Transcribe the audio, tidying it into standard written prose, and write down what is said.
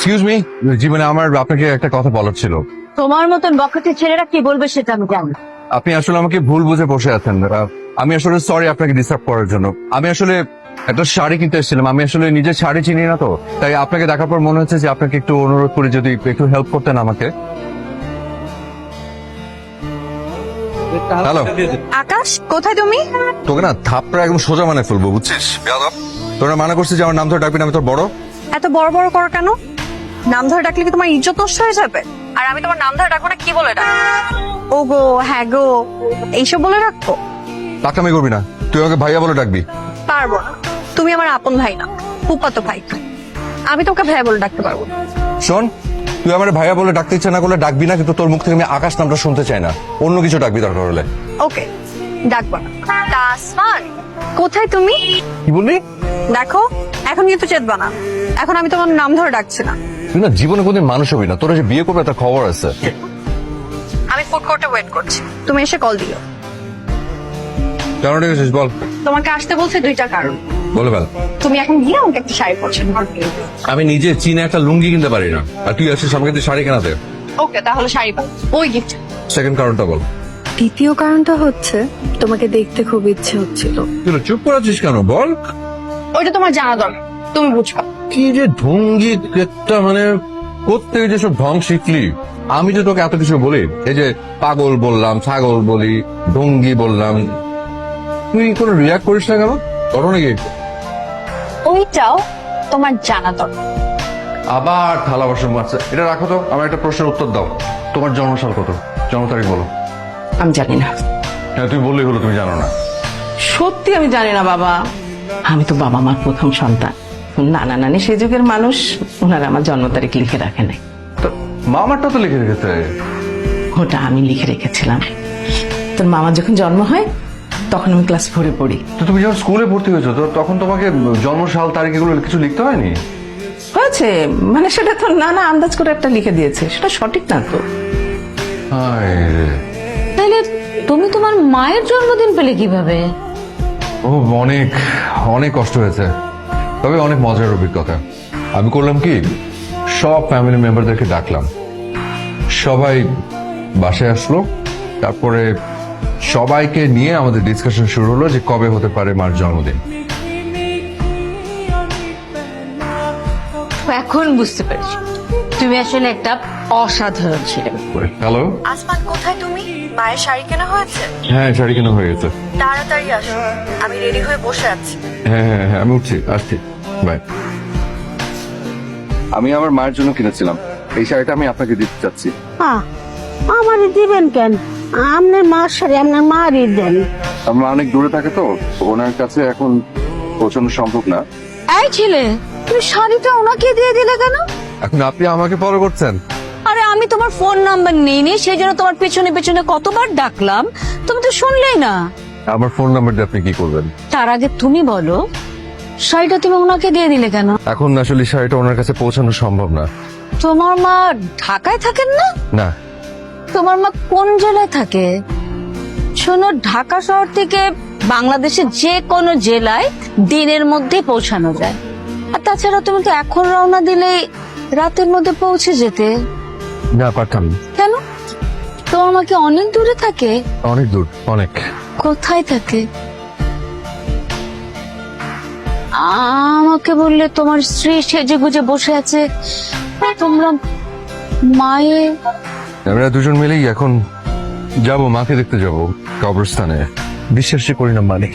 Excuse me, জীবনে আমার আপনাকে একটা কথা বলার ছিল। তোমার মতন বখাটে ছেলেরা কি বলবে সেটা আমি জানি। আপনি আসলে আমাকে ভুল বুঝে বসে আছেন। আমি আসলে সরি আপনাকে ডিস্টার্ব করার জন্য। আমি আসলে একটা শাড়ি কিনতে এসেছিলাম। আমি আসলে নিজের শাড়ি চিনি না তো, তাই আপনাকে দেখার পর মনে হচ্ছে যে আপনাকে একটু অনুরোধ করে যদি একটু হেল্প করতেন আমাকে। হ্যালো আকাশ, কোথায় তুমি? তোকে না থাপড়া একদম সোজা মানে ফেলবো, বুঝছিস? তোরা মানা করছিস যে আমার নাম ধরে ডাকবি না, আমি তোর বড়। এত বড় বড় করো কেন? নাম ধরে ডাকলে কি তোমার ইজ্জত নষ্ট হয়ে যাবে? আর আমি তোমার নাম ধরে ডাকবো না, কি বলে ডাকবো? ও গো, হ্যাঁ গো, এইসব বলে রাখবো? টাকামি করবি না, তুই আমাকে ভাইয়া বলে ডাকবি। পারবো না, তুমি আমার আপন ভাই না, ফুফাতো ভাই। আমি তোমাকে ভাইয়া বলে ডাকতে পারবো না। শোন, তুই আমার ভাইয়া বলে ডাকতে ইচ্ছে না করলে ডাকবি না, কিন্তু তোর মুখ থেকে আমি আকাশ নামটা শুনতে চাই না। অন্য কিছু ডাকবি দরকার হলে। ওকে, ডাকবো না। তাসমান, কোথায় তুমি? কি বললি? দেখো, এখন কিন্তু চেতবা না। এখন আমি তোমার নাম ধরে ডাকছি না। তুই না জীবনে কোনদিন মানুষ হবি না। তোরা যে বিয়ে করবে তার খবর আছে। আমি ফুড কোর্টে ওয়েট করছি, তুমি এসে কল দিও। কেন ডেকেছিস বল? তোমাকে আসতে বলছে দুইটা কারণ। বলে ফেল। তুমি এখন গিয়ে আমাকে একটা শাড়ি পছন্দ। আমি নিজে চীনে একটা লুঙ্গি কিনতে পারি না, আর তুই আসিস আমাকে তুই শাড়ি কেনাতে। ওকে, তাহলে শাড়ি পাবো, ওই গিফট। সেকেন্ড কারণটা বল। দ্বিতীয় কারণটা হচ্ছে তোমাকে দেখতে খুব ইচ্ছে হচ্ছিল। তুই চুপ করে আছিস কেন বল? ওইটা তোমার জানা দরকার, তুমি বুঝবা। কি যে ঢঙ্গি একটা, মানে কোত্থেকে যে সব ঢং শিখলি? আমি যে তোকে এত কিছু বলি, এই যে পাগল বললাম, ছাগল বলি, ঢঙ্গি বললাম, তুই কোনো রিয়াক্ট করিস না কেন? করো নাকি? ওইটাও তোমার জানা দরকার। আবার থালা বাসন মারছে। এটা রাখো তো, আমার একটা প্রশ্নের উত্তর দাও। তোমার জন্মসাল কত? জন্ম তারিখ বলো। আমি জানি না, হ্যাঁ তুই বললেই হলো তুমি জানো না। সত্যি আমি জানি না বাবা। আমি তো বাবা মার প্রথম সন্তান। নানা নানি সে যুগের মানুষ, ওনারা আমার জন্ম তারিখ লিখে রাখে নাই। তো মামারটা তো লিখে রেখেছে। ওটা আমি লিখে রেখেছিলাম। তোর মামার যখন জন্ম হয় তখন আমি ক্লাস 4-এ পড়ি। তো তুমি যখন স্কুলে ভর্তি হয়েছো তো তখন তোমাকে জন্মসাল তারিখ এগুলো কিছু লিখতে হয়নি? হয়েছে, মানে সেটা তো নানা আন্দাজ করে একটা লিখে দিয়েছে, সেটা সঠিক না তো। হায় রে। তাহলে তুমি তোমার মায়ের জন্মদিন পেলে কিভাবে? ও অনেক অনেক কষ্ট হয়েছে, তবে অনেক মজার অভিজ্ঞতা। আমি করলাম কি, সব ফ্যামিলি মেম্বারদেরকে ডাকলাম, সবাই বাসায় আসলো, তারপরে সবাইকে নিয়ে আমাদের ডিসকাশন শুরু হলো যে কবে হতে পারে মার জন্মদিন। এখন বুঝতে পেরেছি, তুমি আসলে একটা অসাধারণ ছেলে। হ্যালো, আসমান, কোথায় তুমি? মায়ের শাড়ি কেনা হয়েছে? হ্যাঁ শাড়ি কেনা হয়ে গেছে। তাড়াতাড়ি আসো, আমি রেডি হয়ে বসে আছি। হ্যাঁ হ্যাঁ হ্যাঁ, আমি উঠছি, আসছি, বাই। আমি আমার মায়ের জন্য কিনেছিলাম এই শাড়িটা, আমি আপনাকে দিতে চাচ্ছি। আমার দিবেন কেন? আপনার মার সাথে আপনার মারই দেন। আমরা অনেক দূরে থাকে তো, ওনার কাছে এখন পৌঁছানো সম্ভব না। এই ছেলে, তুমি শাড়িটা ওনাকে দিয়ে দিলে কেন? এখন আপনি আমাকে ফলো করছেন? আরে আমি তোমার ফোন নাম্বার নেইনি, সেই জন্য তোমার পেছনে পেছনে কতবার ডাকলাম, তুমি তো শুনলেই না। আমার ফোন নাম্বার দিয়ে আপনি কি করবেন? তার আগে তুমি বলো, শাড়িটা তুমি ওনাকে দিয়ে দিলে কেন? এখন আসলে শাড়িটা ওনার কাছে পৌঁছানো সম্ভব না। তোমার মা ঢাকায় থাকেন না? না। তোমার মা কোন জেলায় থাকে? শোনো, ঢাকা শহর থেকে বাংলাদেশের যে কোনো জেলায় দিনের মধ্যে পৌঁছানো যায়। আর তাছাড়া তুমি তো এখন রওনা দিলেই রাতের মধ্যে পৌঁছে যেতে। না পারতাম না। কেন? তোমার মা কি অনেক দূরে থাকে? অনেক দূর, অনেক। কোথায় থাকে? আমাকে বললে তোমার স্ত্রী সেজে গুজে বসে আছে, তোমরা মায়ে। আমরা দুজন মিলেই এখন যাব, মাকে দেখতে যাব কবরস্থানে। বিশ্বাসই করি না মানে।